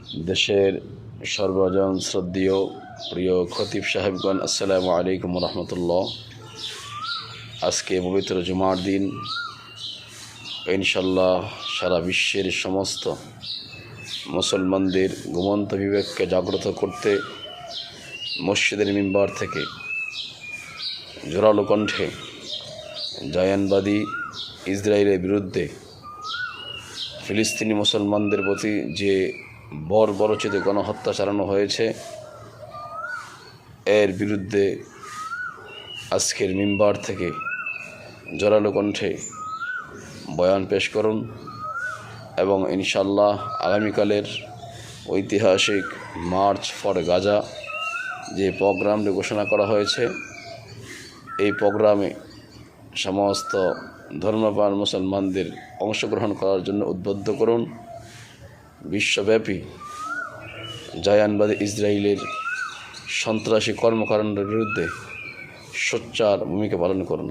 দেশের সর্বজন শ্রদ্ধেয় প্রিয় খতিব সাহেবগণ, আসসালামু আলাইকুম রহমতুল্লাহ। আজকে পবিত্র জুমার দিন। ইনশাল্লাহ সারা বিশ্বের সমস্ত মুসলমানদের ঘুমন্ত বিবেককে জাগ্রত করতে মসজিদের মিম্বার থেকে জোরালো কণ্ঠে জায়ানবাদী ইসরায়েলের বিরুদ্ধে ফিলিস্তিনি মুসলমানদের প্রতি যে বর্বরোচিত গণহত্যা চালানো হয়েছে, এর বিরুদ্ধে আজকের মিম্বার থেকে জোরালো কণ্ঠে বয়ান পেশ করুন এবং ইনশাল্লাহ আগামীকালের ঐতিহাসিক মার্চ ফর গাজা যে প্রোগ্রামটি ঘোষণা করা হয়েছে, এই প্রোগ্রামে সমস্ত ধর্মপ্রাণ মুসলমানদের অংশগ্রহণ করার জন্য উদ্বুদ্ধ করুন। বিশ্বব্যাপী জায়ানবাদী ইসরায়েলের সন্ত্রাসী কর্মকাণ্ডের বিরুদ্ধে সোচ্চার ভূমিকা পালন করুন।